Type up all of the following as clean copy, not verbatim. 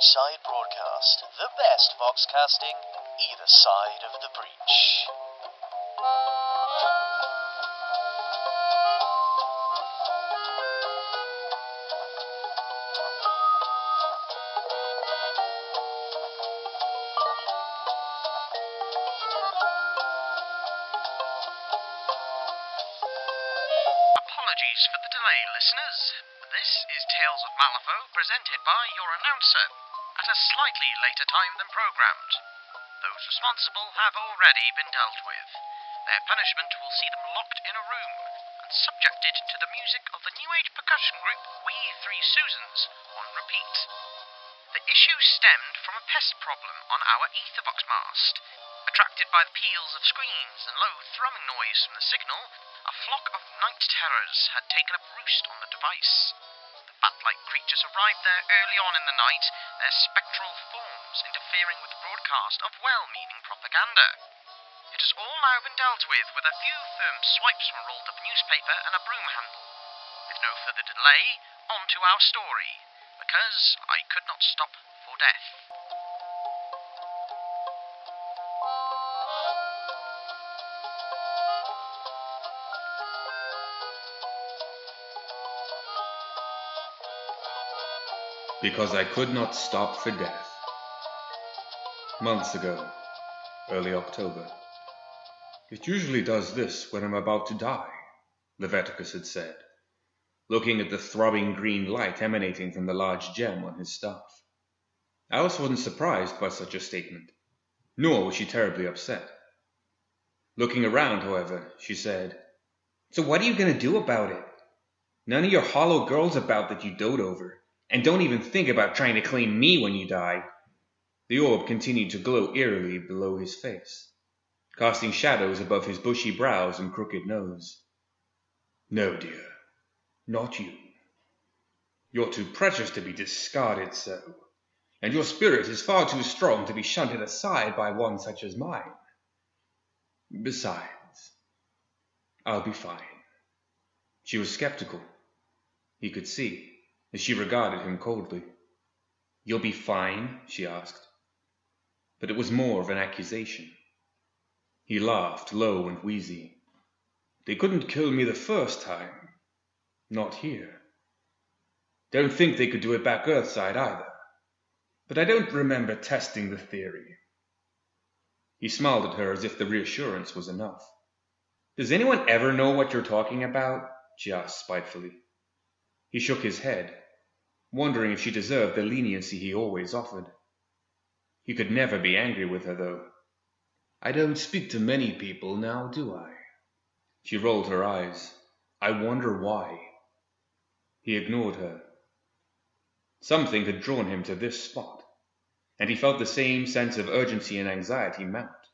Side Broadcast, the best voxcasting, either side of the breach. Apologies for the delay, listeners. This is Tales of Malifaux, presented by your announcer, at a slightly later time than programmed. Those responsible have already been dealt with. Their punishment will see them locked in a room and subjected to the music of the New Age percussion group We Three Susans on repeat. The issue stemmed from a pest problem on our etherbox mast. Attracted by the peals of screens and low thrumming noise from the signal, a flock of night terrors had taken up roost on the device. The bat-like creatures arrived there early on in the night, their spectral forms interfering with the broadcast of well-meaning propaganda. It has all now been dealt with a few firm swipes from a rolled-up newspaper and a broom handle. With no further delay, on to our story, because I could not stop for death. Because I could not stop for death. Months ago, early October. It usually does this when I'm about to die, Leviticus had said, looking at the throbbing green light emanating from the large gem on his staff. Alice wasn't surprised by such a statement, nor was she terribly upset. Looking around, however, she said, "So what are you going to do about it? None of your hollow girls about that you dote over. And don't even think about trying to claim me when you die." The orb continued to glow eerily below his face, casting shadows above his bushy brows and crooked nose. "No, dear, not you. You're too precious to be discarded so, and your spirit is far too strong to be shunted aside by one such as mine. Besides, I'll be fine." She was skeptical. He could see, as she regarded him coldly. "You'll be fine?" she asked. But it was more of an accusation. He laughed, low and wheezy. "They couldn't kill me the first time. Not here. Don't think they could do it back Earthside either. But I don't remember testing the theory." He smiled at her as if the reassurance was enough. "Does anyone ever know what you're talking about?" she asked spitefully. He shook his head, wondering if she deserved the leniency he always offered. He could never be angry with her, though. "I don't speak to many people now, do I?" She rolled her eyes. "I wonder why." He ignored her. Something had drawn him to this spot, and he felt the same sense of urgency and anxiety mount.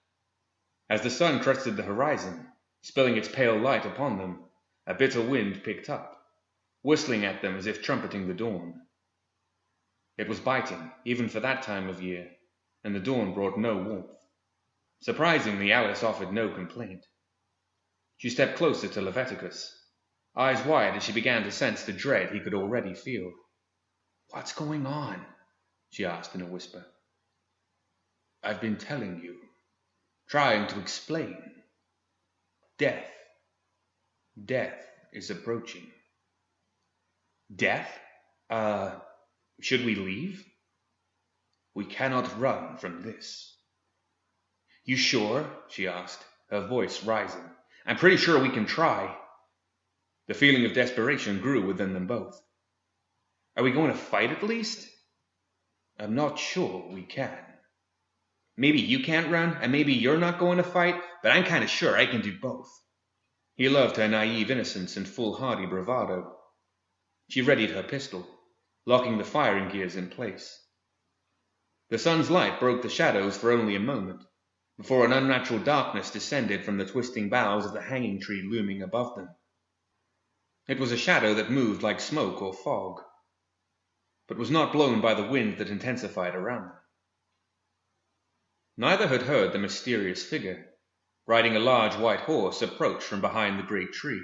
As the sun crested the horizon, spilling its pale light upon them, a bitter wind picked up, whistling at them as if trumpeting the dawn. It was biting, even for that time of year, and the dawn brought no warmth. Surprisingly, Alice offered no complaint. She stepped closer to Leviticus, eyes wide as she began to sense the dread he could already feel. "What's going on?" she asked in a whisper. "I've been telling you, trying to explain. Death. Death is approaching." "Death? Should we leave?" "We cannot run from this." "You sure?" she asked, her voice rising. "I'm pretty sure we can try." The feeling of desperation grew within them both. "Are we going to fight at least?" "I'm not sure we can." "Maybe you can't run, and maybe you're not going to fight, but I'm kind of sure I can do both." He loved her naive innocence and foolhardy bravado. She readied her pistol, locking the firing gears in place. The sun's light broke the shadows for only a moment, before an unnatural darkness descended from the twisting boughs of the hanging tree looming above them. It was a shadow that moved like smoke or fog, but was not blown by the wind that intensified around them. Neither had heard the mysterious figure, riding a large white horse, approach from behind the great tree.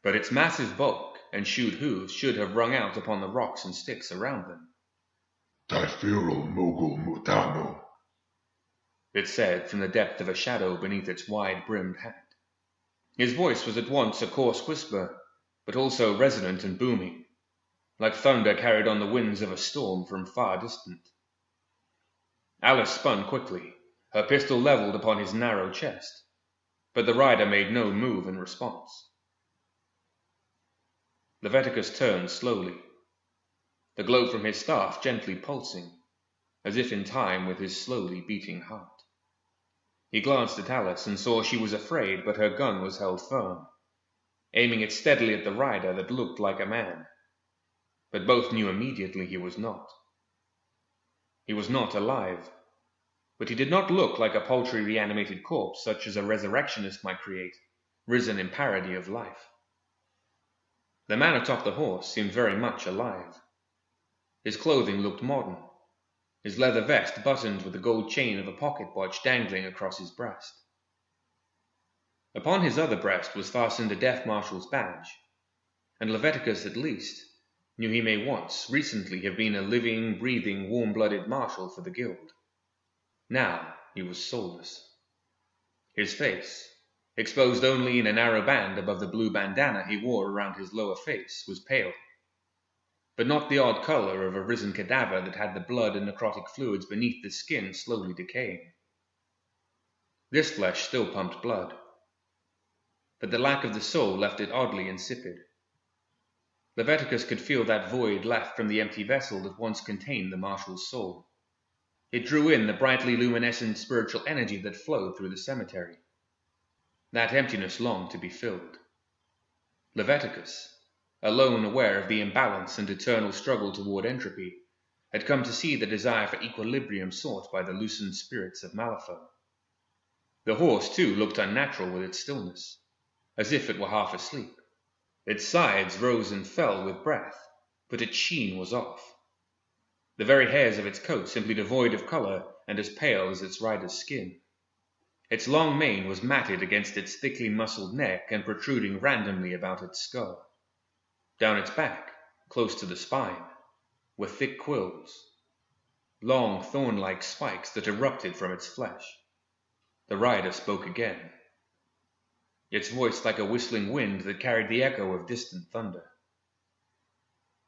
But its massive bulk and shoed hooves should have rung out upon the rocks and sticks around them. Typhiro Mogul Mutano, it said from the depth of a shadow beneath its wide-brimmed hat. His voice was at once a coarse whisper, but also resonant and booming, like thunder carried on the winds of a storm from far distant. Alice spun quickly, her pistol leveled upon his narrow chest, but the rider made no move in response. Leviticus turned slowly, the glow from his staff gently pulsing, as if in time with his slowly beating heart. He glanced at Alice and saw she was afraid, but her gun was held firm, aiming it steadily at the rider that looked like a man. But both knew immediately he was not. He was not alive, but he did not look like a paltry reanimated corpse such as a resurrectionist might create, risen in parody of life. The man atop the horse seemed very much alive. His clothing looked modern, his leather vest buttoned with the gold chain of a pocket watch dangling across his breast. Upon his other breast was fastened a Death Marshal's badge, and Leviticus at least knew he may once, recently, have been a living, breathing, warm-blooded marshal for the guild. Now he was soulless. His face, exposed only in a narrow band above the blue bandana he wore around his lower face, was pale, but not the odd color of a risen cadaver that had the blood and necrotic fluids beneath the skin slowly decaying. This flesh still pumped blood, but the lack of the soul left it oddly insipid. Leviticus could feel that void left from the empty vessel that once contained the marshal's soul. It drew in the brightly luminescent spiritual energy that flowed through the cemetery. That emptiness longed to be filled. Leviticus, alone aware of the imbalance and eternal struggle toward entropy, had come to see the desire for equilibrium sought by the loosened spirits of Malifaux. The horse, too, looked unnatural with its stillness, as if it were half asleep. Its sides rose and fell with breath, but its sheen was off. The very hairs of its coat simply devoid of color and as pale as its rider's skin. Its long mane was matted against its thickly muscled neck and protruding randomly about its skull. Down its back, close to the spine, were thick quills, long thorn-like spikes that erupted from its flesh. The rider spoke again, its voice like a whistling wind that carried the echo of distant thunder.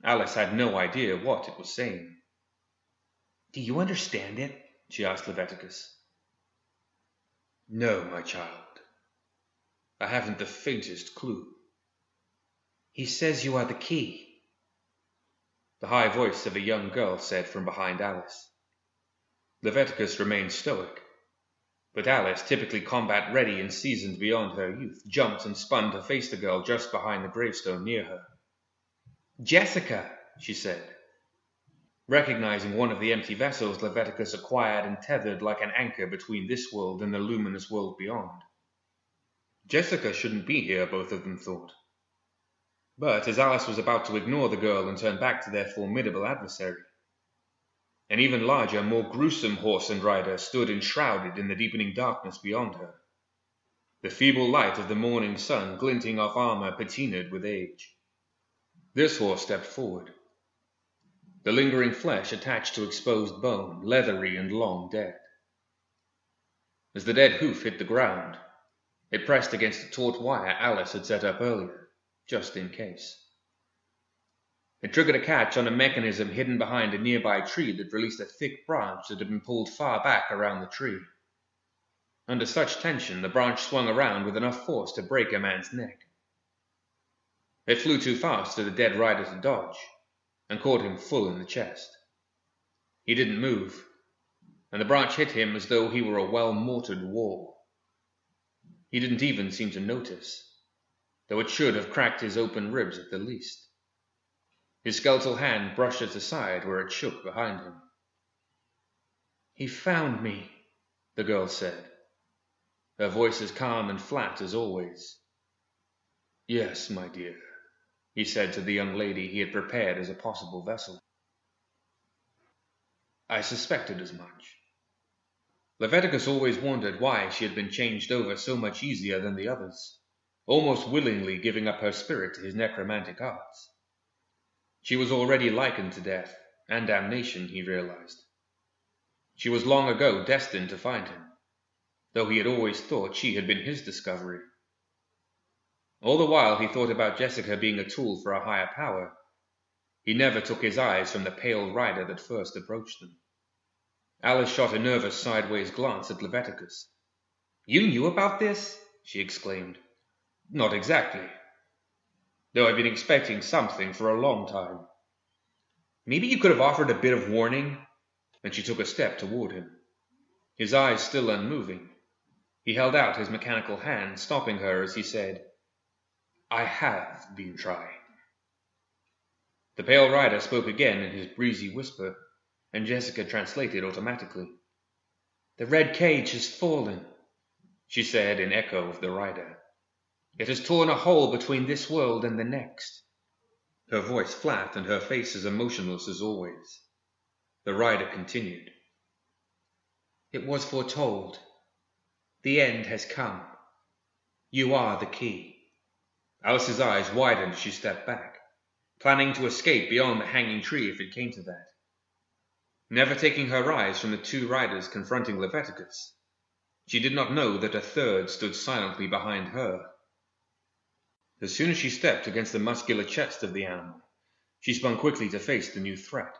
Alice had no idea what it was saying. "Do you understand it?" she asked Leviticus. "No, my child. I haven't the faintest clue." "He says you are the key," the high voice of a young girl said from behind Alice. Leviticus remained stoic, but Alice, typically combat-ready and seasoned beyond her youth, jumped and spun to face the girl just behind the gravestone near her. "Jessica," she said, recognizing one of the empty vessels Leviticus acquired and tethered like an anchor between this world and the luminous world beyond. Jessica shouldn't be here, both of them thought. But as Alice was about to ignore the girl and turn back to their formidable adversary, an even larger, more gruesome horse and rider stood enshrouded in the deepening darkness beyond her, the feeble light of the morning sun glinting off armor patinaed with age. This horse stepped forward, the lingering flesh attached to exposed bone, leathery and long dead. As the dead hoof hit the ground, it pressed against a taut wire Alice had set up earlier, just in case. It triggered a catch on a mechanism hidden behind a nearby tree that released a thick branch that had been pulled far back around the tree. Under such tension, the branch swung around with enough force to break a man's neck. It flew too fast for the dead rider to dodge, and caught him full in the chest. He didn't move, and the branch hit him as though he were a well-mortared wall. He didn't even seem to notice, though it should have cracked his open ribs at the least. His skeletal hand brushed it aside where it shook behind him. "He found me," the girl said, her voice as calm and flat as always. "Yes, my dear," he said to the young lady he had prepared as a possible vessel. "I suspected as much." Leviticus always wondered why she had been changed over so much easier than the others, almost willingly giving up her spirit to his necromantic arts. She was already likened to death, and damnation, he realized. She was long ago destined to find him, though he had always thought she had been his discovery. All the while he thought about Jessica being a tool for a higher power. He never took his eyes from the pale rider that first approached them. Alice shot a nervous sideways glance at Leviticus. "You knew about this?" she exclaimed. "Not exactly, though I've been expecting something for a long time. Maybe you could have offered a bit of warning." And she took a step toward him, his eyes still unmoving. He held out his mechanical hand, stopping her as he said, "I have been trying." The pale rider spoke again in his breezy whisper, and Jessica translated automatically. "The red cage has fallen," she said in echo of the rider. "It has torn a hole between this world and the next." Her voice flat and her face as emotionless as always. The rider continued. "It was foretold. The end has come. You are the key." Alice's eyes widened as she stepped back, planning to escape beyond the hanging tree if it came to that. Never taking her eyes from the two riders confronting Leviticus, she did not know that a third stood silently behind her. As soon as she stepped against the muscular chest of the animal, she spun quickly to face the new threat,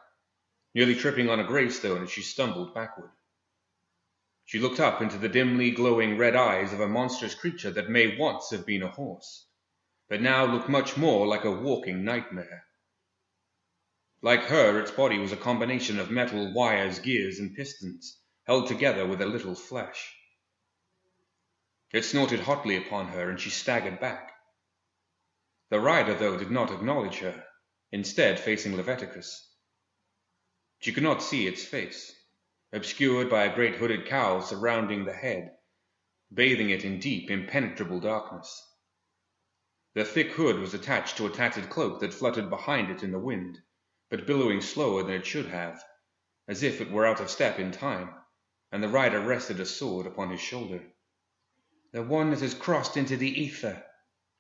nearly tripping on a gravestone as she stumbled backward. She looked up into the dimly glowing red eyes of a monstrous creature that may once have been a horse, but now looked much more like a walking nightmare. Like her, its body was a combination of metal wires, gears, and pistons, held together with a little flesh. It snorted hotly upon her, and she staggered back. The rider, though, did not acknowledge her, instead facing Leviticus. She could not see its face, obscured by a great hooded cowl surrounding the head, bathing it in deep, impenetrable darkness. The thick hood was attached to a tattered cloak that fluttered behind it in the wind, but billowing slower than it should have, as if it were out of step in time, and the rider rested a sword upon his shoulder. "The one that has crossed into the ether,"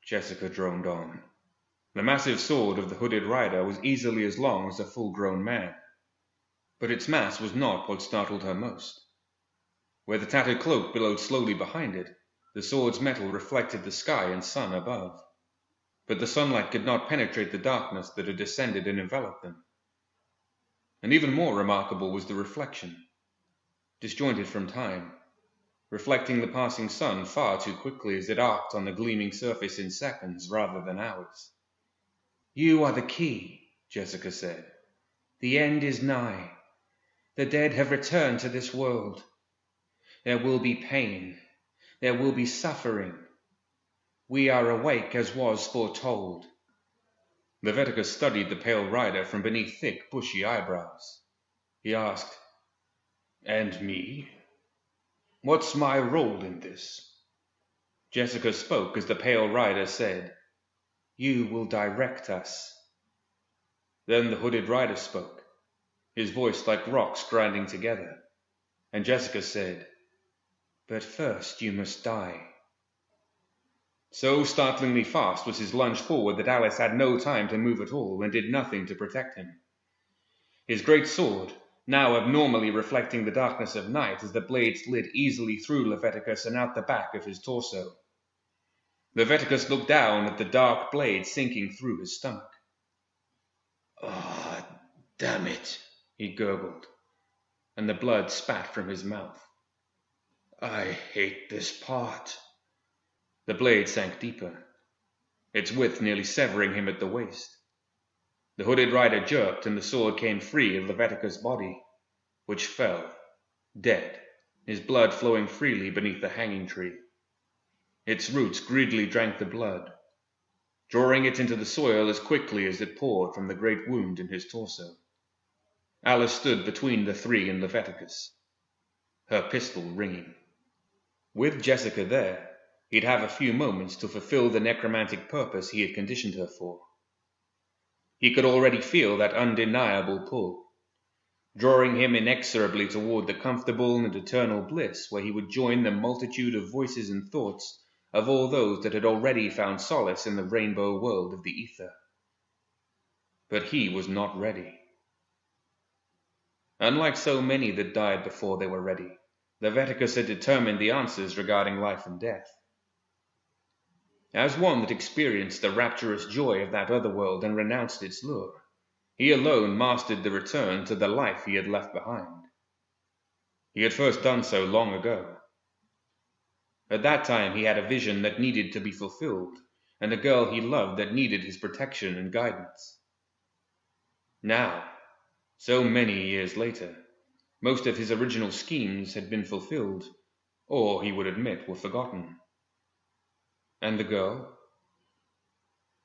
Jessica droned on. The massive sword of the hooded rider was easily as long as a full-grown man, but its mass was not what startled her most. Where the tattered cloak billowed slowly behind it, the sword's metal reflected the sky and sun above, but the sunlight could not penetrate the darkness that had descended and enveloped them. And even more remarkable was the reflection, disjointed from time, reflecting the passing sun far too quickly as it arced on the gleaming surface in seconds rather than hours. "You are the key," Jessica said. "The end is nigh. The dead have returned to this world. There will be pain. There will be suffering. We are awake as was foretold." Leviticus studied the pale rider from beneath thick, bushy eyebrows. He asked, "And me? What's my role in this?" Jessica spoke as the pale rider said, "You will direct us." Then the hooded rider spoke, his voice like rocks grinding together, and Jessica said, "But first you must die." So startlingly fast was his lunge forward that Alice had no time to move at all and did nothing to protect him. His great sword, now abnormally reflecting the darkness of night as the blade slid easily through Leviticus and out the back of his torso. Leviticus looked down at the dark blade sinking through his stomach. "Ah, damn it," he gurgled, and the blood spat from his mouth. "I hate this part." The blade sank deeper, its width nearly severing him at the waist. The hooded rider jerked, and the sword came free of Leviticus' body, which fell, dead, his blood flowing freely beneath the hanging tree. Its roots greedily drank the blood, drawing it into the soil as quickly as it poured from the great wound in his torso. Alice stood between the three and Leviticus, her pistol ringing. With Jessica there, he'd have a few moments to fulfill the necromantic purpose he had conditioned her for. He could already feel that undeniable pull, drawing him inexorably toward the comfortable and eternal bliss where he would join the multitude of voices and thoughts of all those that had already found solace in the rainbow world of the ether. But he was not ready. Unlike so many that died before they were ready, Leviticus had determined the answers regarding life and death. As one that experienced the rapturous joy of that other world and renounced its lure, he alone mastered the return to the life he had left behind. He had first done so long ago. At that time he had a vision that needed to be fulfilled, and a girl he loved that needed his protection and guidance. Now, so many years later, most of his original schemes had been fulfilled, or he would admit were forgotten. And the girl?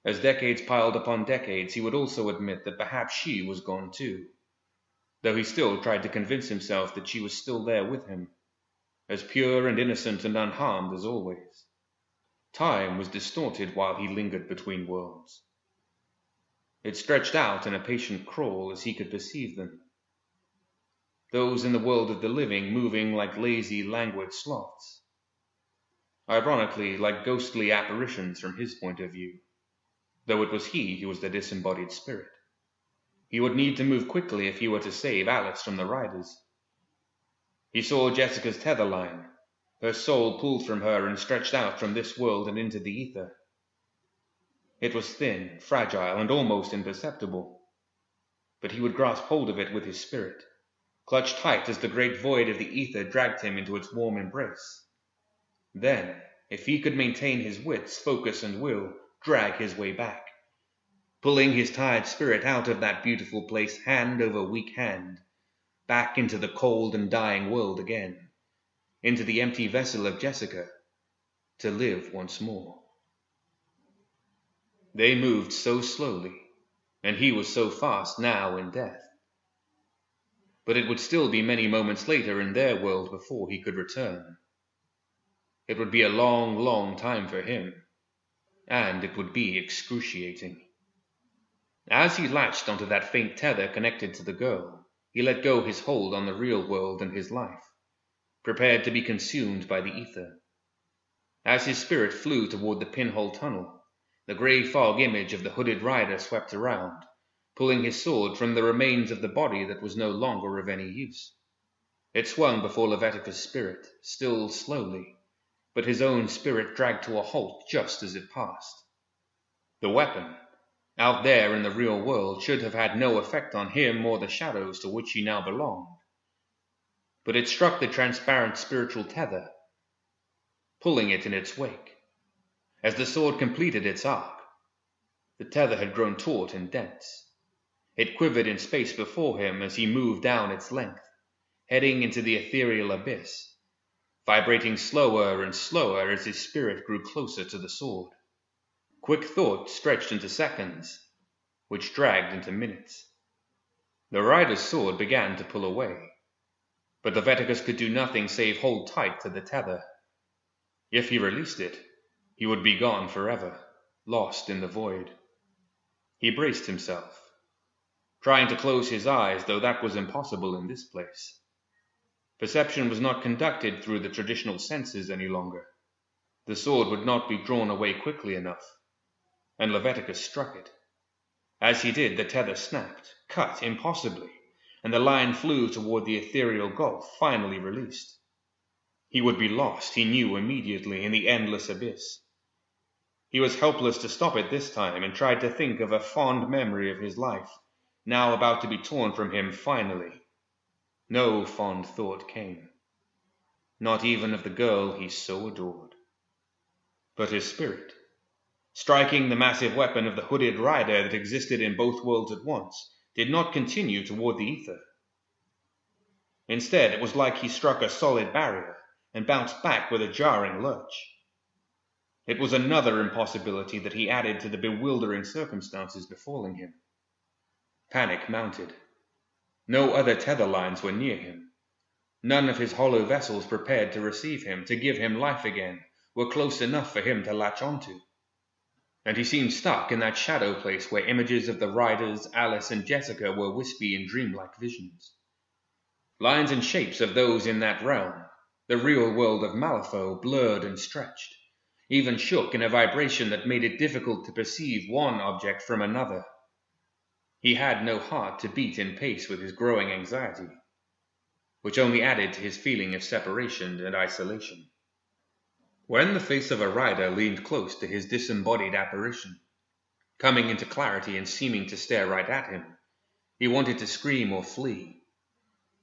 As decades piled upon decades, he would also admit that perhaps she was gone too, though he still tried to convince himself that she was still there with him, as pure and innocent and unharmed as always. Time was distorted while he lingered between worlds. It stretched out in a patient crawl as he could perceive them. Those in the world of the living moving like lazy, languid sloths. Ironically, like ghostly apparitions from his point of view, though it was he who was the disembodied spirit. He would need to move quickly if he were to save Alice from the riders. He saw Jessica's tether line, her soul pulled from her and stretched out from this world and into the ether. It was thin, fragile, and almost imperceptible, but he would grasp hold of it with his spirit, clutch tight as the great void of the ether dragged him into its warm embrace. Then, if he could maintain his wits, focus, and will, drag his way back, pulling his tired spirit out of that beautiful place hand over weak hand, back into the cold and dying world again, into the empty vessel of Jessica, to live once more. They moved so slowly, and he was so fast now in death. But it would still be many moments later in their world before he could return. It would be a long, long time for him, and it would be excruciating. As he latched onto that faint tether connected to the girl, he let go his hold on the real world and his life, prepared to be consumed by the ether. As his spirit flew toward the pinhole tunnel, the grey fog image of the hooded rider swept around, pulling his sword from the remains of the body that was no longer of any use. It swung before Leviticus' spirit, still slowly, but his own spirit dragged to a halt just as it passed. The weapon, out there in the real world, should have had no effect on him or the shadows to which he now belonged. But it struck the transparent spiritual tether, pulling it in its wake. As the sword completed its arc, the tether had grown taut and dense. It quivered in space before him as he moved down its length, heading into the ethereal abyss, vibrating slower and slower as his spirit grew closer to the sword. Quick thought stretched into seconds, which dragged into minutes. The rider's sword began to pull away, but Leviticus could do nothing save hold tight to the tether. If he released it, he would be gone forever, lost in the void. He braced himself, trying to close his eyes, though that was impossible in this place. Perception was not conducted through the traditional senses any longer. The sword would not be drawn away quickly enough, and Leviticus struck it. As he did, the tether snapped, cut impossibly, and the line flew toward the ethereal gulf, finally released. He would be lost, he knew immediately, in the endless abyss. He was helpless to stop it this time, and tried to think of a fond memory of his life, now about to be torn from him finally. No fond thought came, not even of the girl he so adored. But his spirit, striking the massive weapon of the hooded rider that existed in both worlds at once, did not continue toward the ether. Instead, it was like he struck a solid barrier and bounced back with a jarring lurch. It was another impossibility that he added to the bewildering circumstances befalling him. Panic mounted. No other tether lines were near him. None of his hollow vessels prepared to receive him, to give him life again, were close enough for him to latch onto. And he seemed stuck in that shadow place where images of the riders, Alice and Jessica, were wispy and dreamlike visions. Lines and shapes of those in that realm, the real world of Malifaux, blurred and stretched, even shook in a vibration that made it difficult to perceive one object from another. He had no heart to beat in pace with his growing anxiety. which only added to his feeling of separation and isolation. When the face of a rider leaned close to his disembodied apparition, coming into clarity and seeming to stare right at him, he wanted to scream or flee,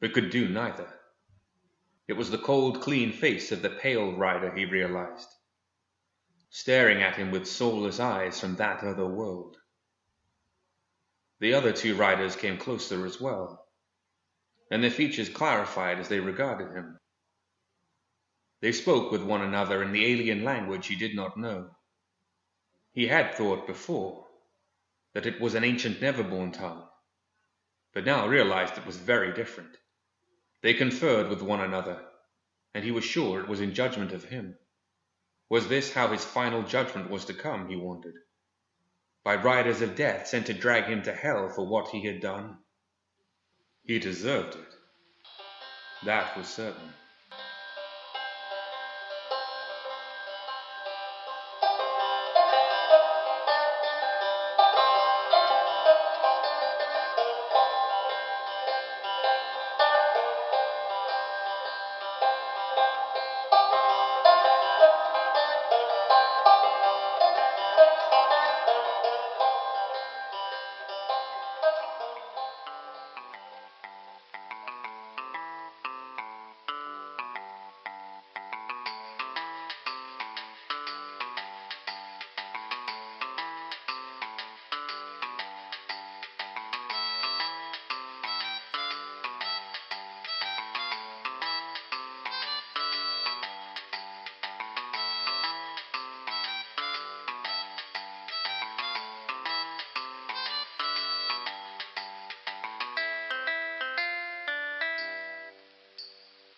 but could do neither. It was the cold, clean face of the pale rider, he realized, staring at him with soulless eyes from that other world. The other two riders came closer as well, and their features clarified as they regarded him. They spoke with one another in the alien language he did not know. He had thought before that it was an ancient Neverborn tongue, but now realized it was very different. They conferred with one another, and he was sure it was in judgment of him. Was this how his final judgment was to come, he wondered? By riders of death sent to drag him to hell for what he had done? He deserved it. That was certain.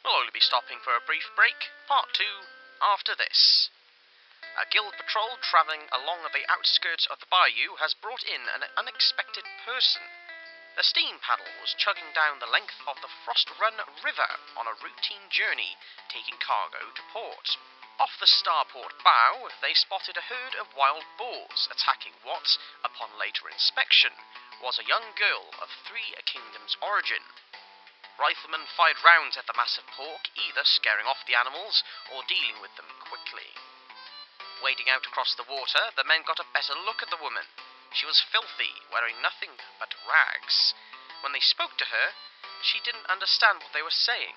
We'll only be stopping for a brief break, part 2, after this. A guild patrol travelling along the outskirts of the bayou has brought in an unexpected person. The steam paddle was chugging down the length of the Frost Run River on a routine journey, taking cargo to port. Off the starport bow, they spotted a herd of wild boars attacking what, upon later inspection, was a young girl of 3 kingdoms' origin. Riflemen fired rounds at the massive pork, either scaring off the animals or dealing with them quickly. Wading out across the water, the men got a better look at the woman. She was filthy, wearing nothing but rags. When they spoke to her, she didn't understand what they were saying.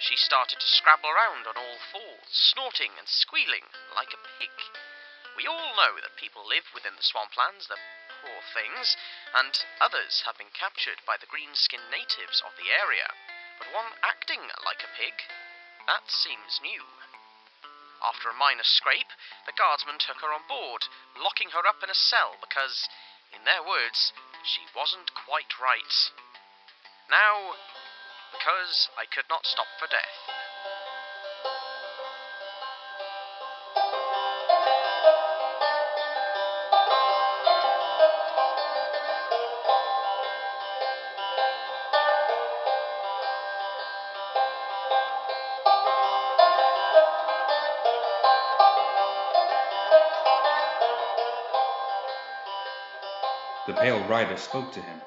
She started to scrabble around on all fours, snorting and squealing like a pig. We all know that people live within the swamplands, the poor things, and others have been captured by the green-skinned natives of the area. But one acting like a pig, that seems new. After a minor scrape, the guardsmen took her on board, locking her up in a cell because, in their words, she wasn't quite right. Now, because I could not stop for death. The pale rider spoke to him,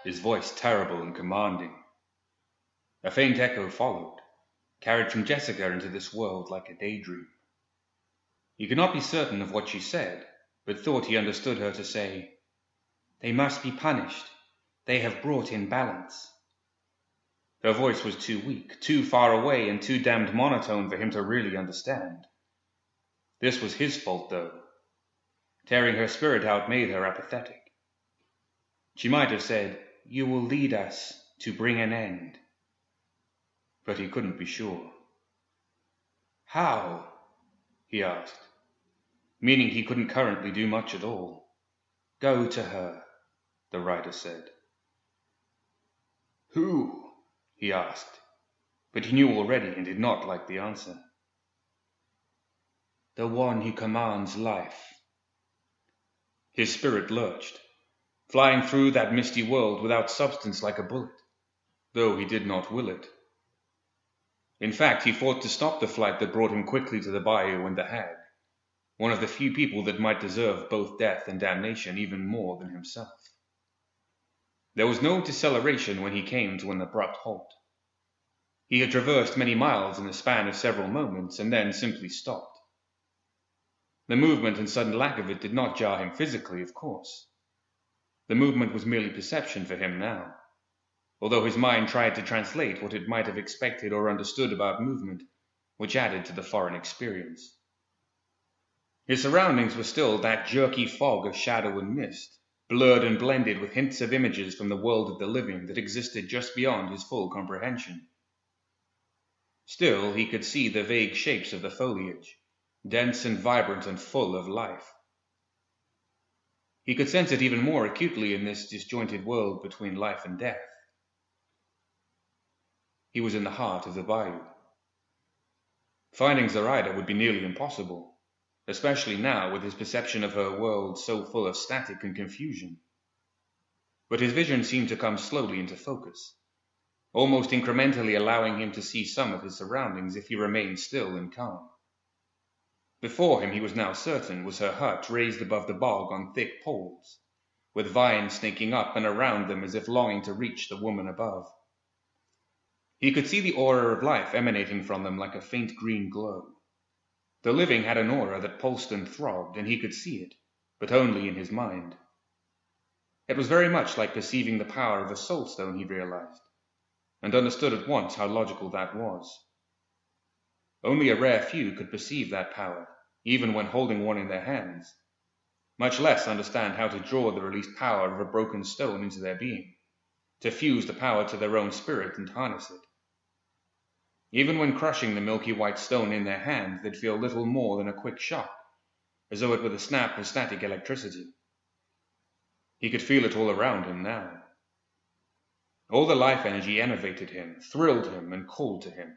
his voice terrible and commanding. A faint echo followed, carried from Jessica into this world like a daydream. He could not be certain of what she said, but thought he understood her to say, "They must be punished. They have brought in balance." Her voice was too weak, too far away, and too damned monotone for him to really understand. This was his fault, though. Tearing her spirit out made her apathetic. She might have said, "You will lead us to bring an end." But he couldn't be sure. "How?" he asked, meaning he couldn't currently do much at all. "Go to her," the rider said. "Who?" he asked, but he knew already and did not like the answer. "The one who commands life." His spirit lurched, flying through that misty world without substance like a bullet, though he did not will it. In fact, he fought to stop the flight that brought him quickly to the bayou and the hag, one of the few people that might deserve both death and damnation even more than himself. There was no deceleration when he came to an abrupt halt. He had traversed many miles in the span of several moments and then simply stopped. The movement and sudden lack of it did not jar him physically, of course. The movement was merely perception for him now, although his mind tried to translate what it might have expected or understood about movement, which added to the foreign experience. His surroundings were still that jerky fog of shadow and mist, blurred and blended with hints of images from the world of the living that existed just beyond his full comprehension. Still, he could see the vague shapes of the foliage, dense and vibrant and full of life. He could sense it even more acutely in this disjointed world between life and death. He was in the heart of the bayou. Finding Zoraida would be nearly impossible, especially now with his perception of her world so full of static and confusion. But his vision seemed to come slowly into focus, almost incrementally allowing him to see some of his surroundings if he remained still and calm. Before him, he was now certain, was her hut raised above the bog on thick poles, with vines snaking up and around them as if longing to reach the woman above. He could see the aura of life emanating from them like a faint green glow. The living had an aura that pulsed and throbbed, and he could see it, but only in his mind. It was very much like perceiving the power of a soul stone, he realized, and understood at once how logical that was. Only a rare few could perceive that power, even when holding one in their hands, much less understand how to draw the released power of a broken stone into their being, to fuse the power to their own spirit and harness it. Even when crushing the milky white stone in their hand, they'd feel little more than a quick shock, as though it were the snap of static electricity. He could feel it all around him now. All the life energy enervated him, thrilled him, and called to him.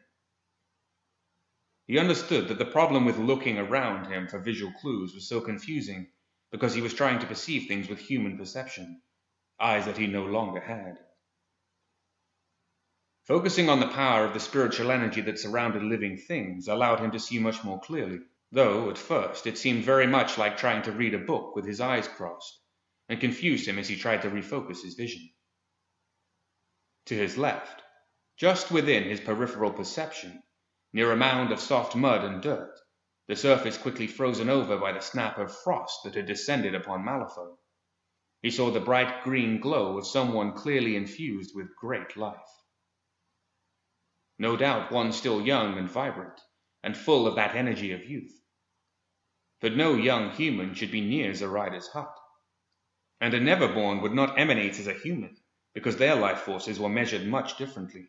He understood that the problem with looking around him for visual clues was so confusing because he was trying to perceive things with human perception, eyes that he no longer had. Focusing on the power of the spiritual energy that surrounded living things allowed him to see much more clearly, though at first it seemed very much like trying to read a book with his eyes crossed, and confused him as he tried to refocus his vision. To his left, just within his peripheral perception, near a mound of soft mud and dirt, the surface quickly frozen over by the snap of frost that had descended upon Malifaux, he saw the bright green glow of someone clearly infused with great life. No doubt one still young and vibrant, and full of that energy of youth. But no young human should be near Zoraida's hut. And a never-born would not emanate as a human, because their life forces were measured much differently.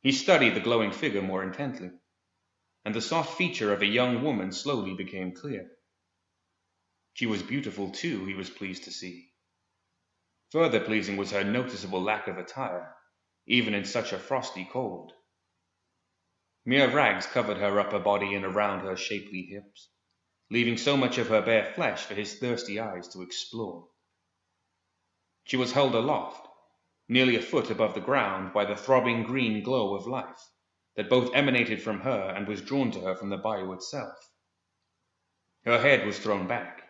He studied the glowing figure more intently, and the soft feature of a young woman slowly became clear. She was beautiful too, he was pleased to see. Further pleasing was her noticeable lack of attire, even in such a frosty cold. Mere rags covered her upper body and around her shapely hips, leaving so much of her bare flesh for his thirsty eyes to explore. She was held aloft, nearly a foot above the ground, by the throbbing green glow of life that both emanated from her and was drawn to her from the bayou itself. Her head was thrown back,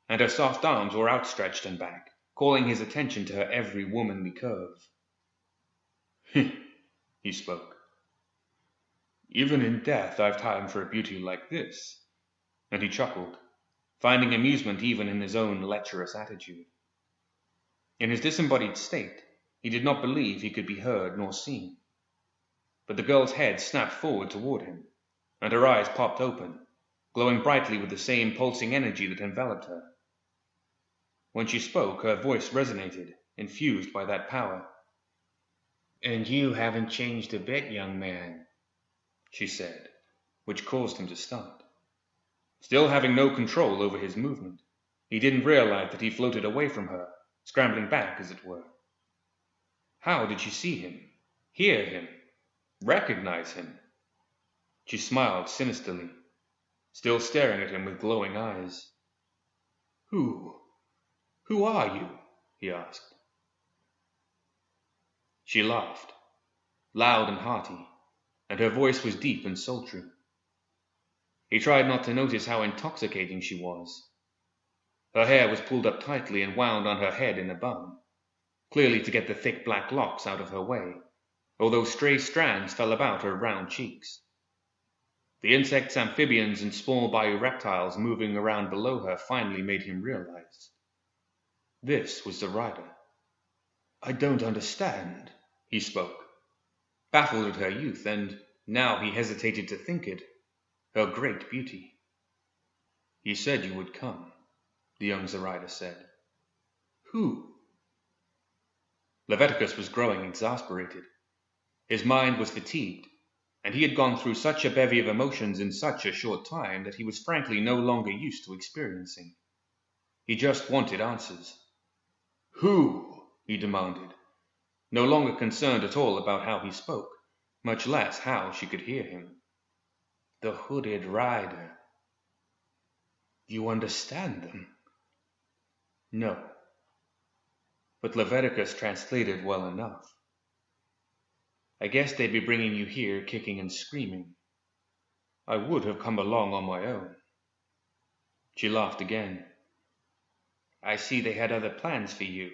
and her soft arms were outstretched and back, calling his attention to her every womanly curve. He spoke. Even in death I've time for a beauty like this. And he chuckled, finding amusement even in his own lecherous attitude. In his disembodied state, he did not believe he could be heard nor seen. But the girl's head snapped forward toward him, and her eyes popped open, glowing brightly with the same pulsing energy that enveloped her. When she spoke, her voice resonated, infused by that power. "And you haven't changed a bit, young man," she said, which caused him to start. Still having no control over his movement, he didn't realize that he floated away from her, scrambling back, as it were. How did she see him, hear him, recognize him? She smiled sinisterly, still staring at him with glowing eyes. Who are you?" he asked. She laughed, loud and hearty, and her voice was deep and sultry. He tried not to notice how intoxicating she was. Her hair was pulled up tightly and wound on her head in a bun, clearly to get the thick black locks out of her way, although stray strands fell about her round cheeks. The insects, amphibians, and small bayou reptiles moving around below her finally made him realize. This was the rider. "I don't understand," he spoke, baffled at her youth, and now he hesitated to think it, her great beauty. "He said you would come," the young Zoraida said. "Who?" Leviticus was growing exasperated. His mind was fatigued, and he had gone through such a bevy of emotions in such a short time that he was frankly no longer used to experiencing. He just wanted answers. "Who?" he demanded, no longer concerned at all about how he spoke, much less how she could hear him. "The hooded rider." "You understand them?" "No." But Leviticus translated well enough. "I guess they'd be bringing you here kicking and screaming. I would have come along on my own." She laughed again. "I see they had other plans for you.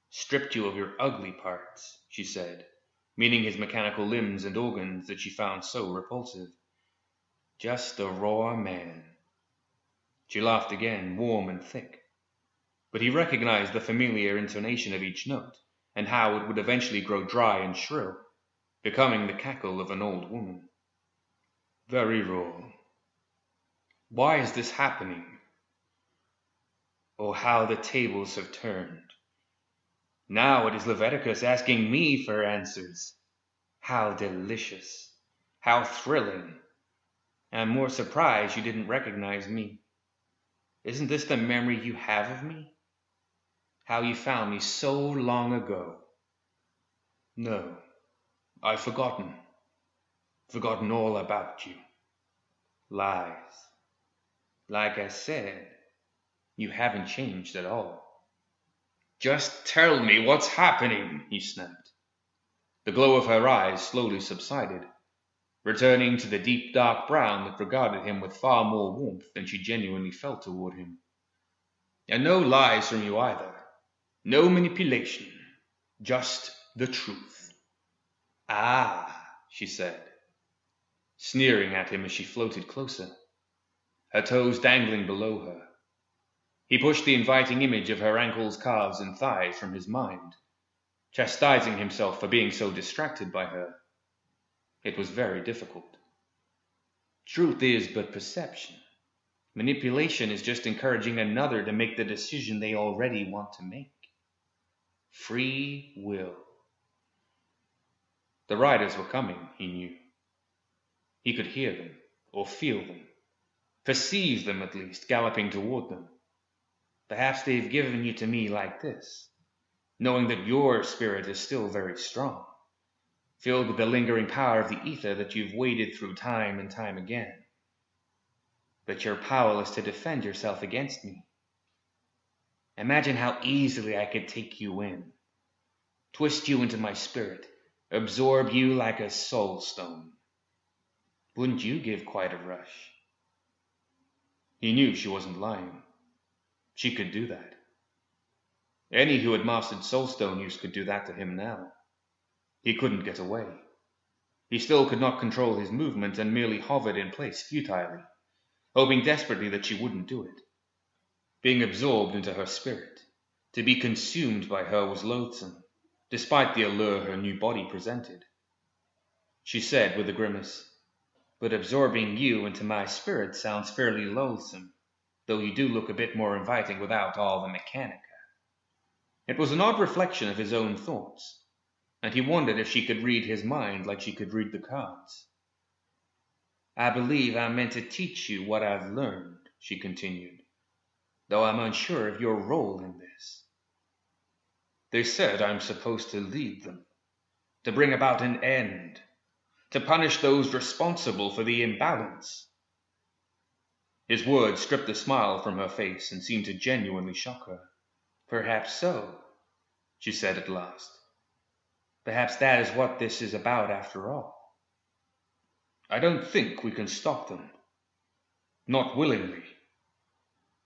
Stripped you of your ugly parts," she said, meaning his mechanical limbs and organs that she found so repulsive. "Just a raw man." She laughed again, warm and thick. But he recognized the familiar intonation of each note, and how it would eventually grow dry and shrill, becoming the cackle of an old woman. "Very raw. Why is this happening? Oh, how the tables have turned. Now it is Leviticus asking me for answers. How delicious. How thrilling. I'm more surprised you didn't recognize me. Isn't this the memory you have of me? How you found me so long ago?" "No, I've forgotten. Forgotten all about you." "Lies. Like I said, you haven't changed at all." "Just tell me what's happening," he snapped. The glow of her eyes slowly subsided, returning to the deep dark brown that regarded him with far more warmth than she genuinely felt toward him. "And no lies from you either. No manipulation. Just the truth." "Ah," she said, sneering at him as she floated closer, her toes dangling below her. He pushed the inviting image of her ankles, calves, and thighs from his mind, chastising himself for being so distracted by her. It was very difficult. Truth is but perception. Manipulation is just encouraging another to make the decision they already want to make. Free will. The riders were coming, he knew. He could hear them, or feel them, perceive them at least, galloping toward them. Perhaps they've given you to me like this, knowing that your spirit is still very strong, filled with the lingering power of the ether that you've waded through time and time again. But you're powerless to defend yourself against me. Imagine how easily I could take you in, twist you into my spirit, absorb you like a soul stone. Wouldn't you give quite a rush?" He knew she wasn't lying. She could do that. Any who had mastered soulstone use could do that to him now. He couldn't get away. He still could not control his movement and merely hovered in place futilely, hoping desperately that she wouldn't do it. Being absorbed into her spirit, to be consumed by her was loathsome, despite the allure her new body presented. She said with a grimace, "But absorbing you into my spirit sounds fairly loathsome, though you do look a bit more inviting without all the mechanica." It was an odd reflection of his own thoughts, and he wondered if she could read his mind like she could read the cards. "I believe I'm meant to teach you what I've learned," she continued, "though I'm unsure of your role in this." "They said I'm supposed to lead them, to bring about an end, to punish those responsible for the imbalance." His words stripped the smile from her face and seemed to genuinely shock her. "Perhaps so," she said at last. "Perhaps that is what this is about after all." "I don't think we can stop them. Not willingly.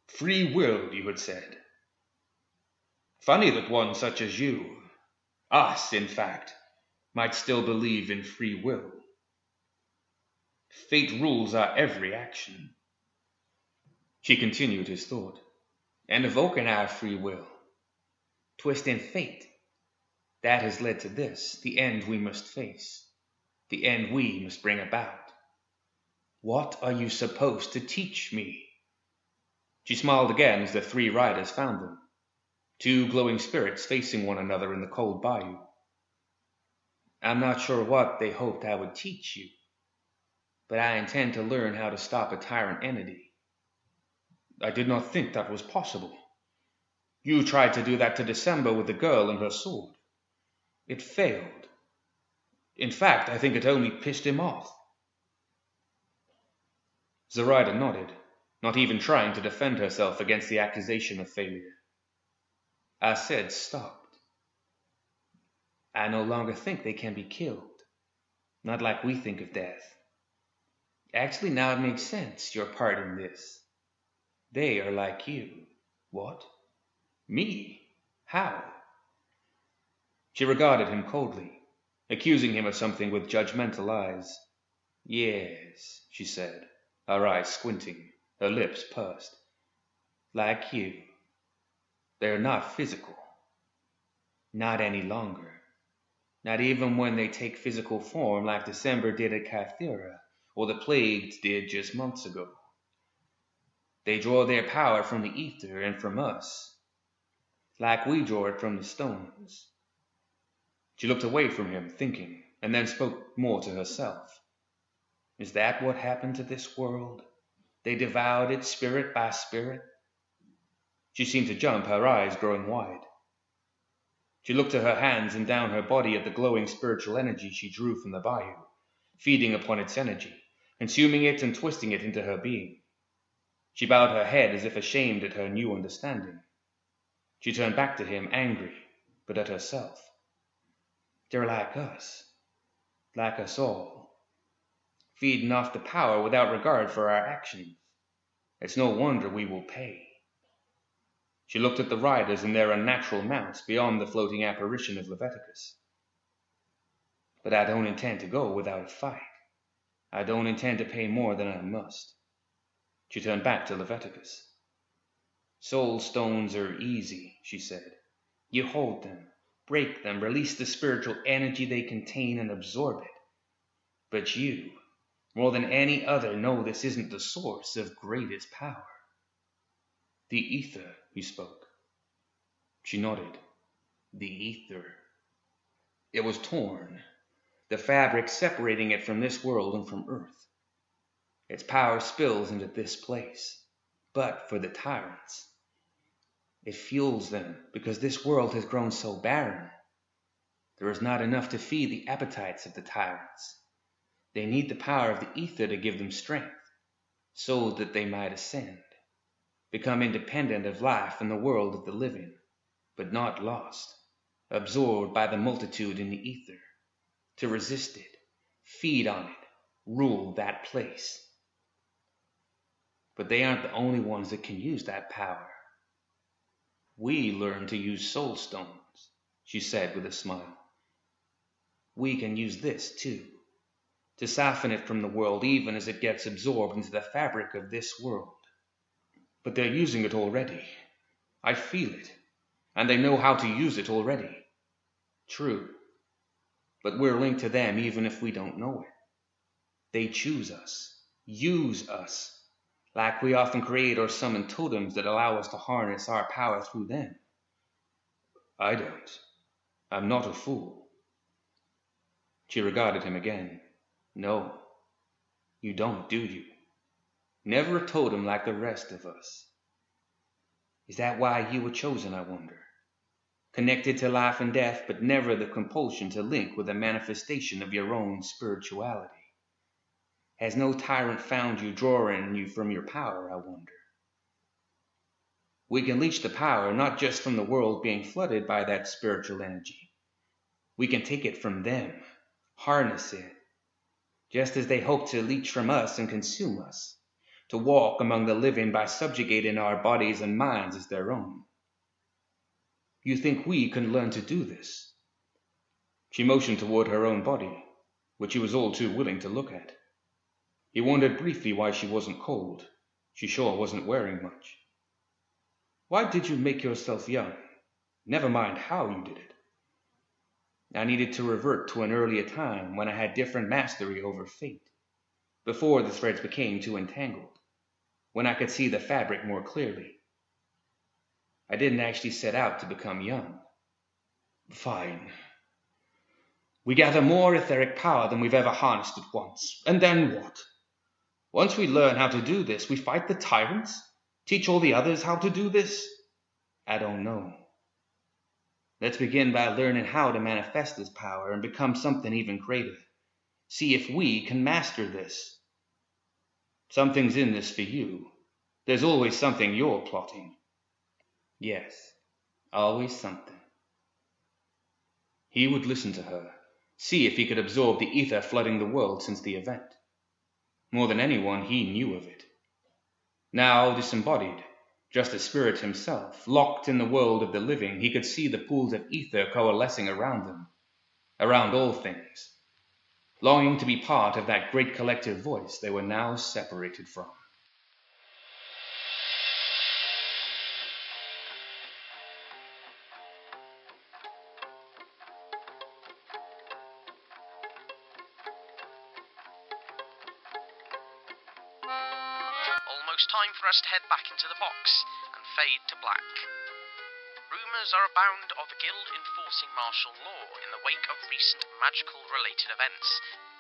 Free will, you had said. Funny that one such as you, us in fact, might still believe in free will. Fate rules our every action. She continued his thought, and evoking our free will, twisting fate, that has led to this, the end we must face, the end we must bring about. What are you supposed to teach me? She smiled again as the three riders found them, two glowing spirits facing one another in the cold bayou. I'm not sure what they hoped I would teach you, but I intend to learn how to stop a tyrant entity. I did not think that was possible. You tried to do that to December with the girl and her sword. It failed. In fact, I think it only pissed him off. Zoraida nodded, not even trying to defend herself against the accusation of failure. I said stopped. I no longer think they can be killed. Not like we think of death. Actually, now it makes sense, your part in this. They are like you. What? Me? How? She regarded him coldly, accusing him of something with judgmental eyes. Yes, she said, her eyes squinting, her lips pursed. Like you. They're not physical. Not any longer. Not even when they take physical form like December did at Kythera, or the plagues did just months ago. They draw their power from the ether and from us, like we draw it from the stones. She looked away from him, thinking, and then spoke more to herself. Is that what happened to this world? They devoured it spirit by spirit? She seemed to jump, her eyes growing wide. She looked to her hands and down her body at the glowing spiritual energy she drew from the bayou, feeding upon its energy, consuming it and twisting it into her being. She bowed her head as if ashamed at her new understanding. She turned back to him, angry, but at herself. They're like us all, feeding off the power without regard for our actions. It's no wonder we will pay. She looked at the riders and their unnatural mounts beyond the floating apparition of Leviticus. But I don't intend to go without a fight. I don't intend to pay more than I must. She turned back to Leviticus. Soul stones are easy, she said. You hold them, break them, release the spiritual energy they contain and absorb it. But you, more than any other, know this isn't the source of greatest power. The ether, he spoke. She nodded. The ether. It was torn, the fabric separating it from this world and from Earth. Its power spills into this place, but for the tyrants. It fuels them because this world has grown so barren. There is not enough to feed the appetites of the tyrants. They need the power of the ether to give them strength, so that they might ascend, become independent of life in the world of the living, but not lost, absorbed by the multitude in the ether, to resist it, feed on it, rule that place. But they aren't the only ones that can use that power. We learn to use soul stones, she said with a smile. We can use this too, to soften it from the world even as it gets absorbed into the fabric of this world. But they're using it already. I feel it, and they know how to use it already. True, but we're linked to them even if we don't know it. They choose us, use us, like we often create or summon totems that allow us to harness our power through them. I don't. I'm not a fool. She regarded him again. No, you don't, do you? Never a totem like the rest of us. Is that why you were chosen, I wonder? Connected to life and death, but never the compulsion to link with a manifestation of your own spirituality. Has no tyrant found you, drawing you from your power, I wonder? We can leech the power not just from the world being flooded by that spiritual energy. We can take it from them, harness it, just as they hope to leech from us and consume us, to walk among the living by subjugating our bodies and minds as their own. You think we can learn to do this? She motioned toward her own body, which he was all too willing to look at. He wondered briefly why she wasn't cold. She sure wasn't wearing much. Why did you make yourself young? Never mind how you did it. I needed to revert to an earlier time when I had different mastery over fate, before the threads became too entangled, when I could see the fabric more clearly. I didn't actually set out to become young. Fine. We gather more etheric power than we've ever harnessed at once. And then what? Once we learn how to do this, we fight the tyrants? Teach all the others how to do this? I don't know. Let's begin by learning how to manifest this power and become something even greater. See if we can master this. Something's in this for you. There's always something you're plotting. Yes, always something. He would listen to her, see if he could absorb the ether flooding the world since the event. More than anyone, he knew of it. Now disembodied, just as spirit himself, locked in the world of the living, he could see the pools of ether coalescing around them, around all things, longing to be part of that great collective voice they were now separated from. Almost time for us to head back into the box and fade to black. Rumours are abound of the Guild enforcing martial law in the wake of recent magical-related events.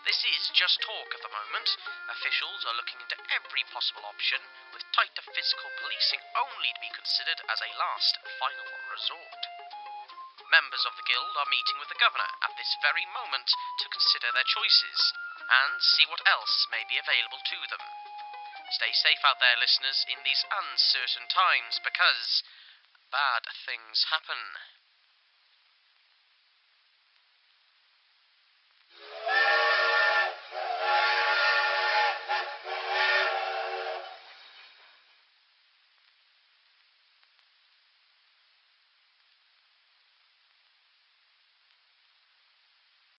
This is just talk at the moment. Officials are looking into every possible option, with tighter physical policing only to be considered as a last, final resort. Members of the Guild are meeting with the Governor at this very moment to consider their choices, and see what else may be available to them. Stay safe out there, listeners, in these uncertain times, because bad things happen.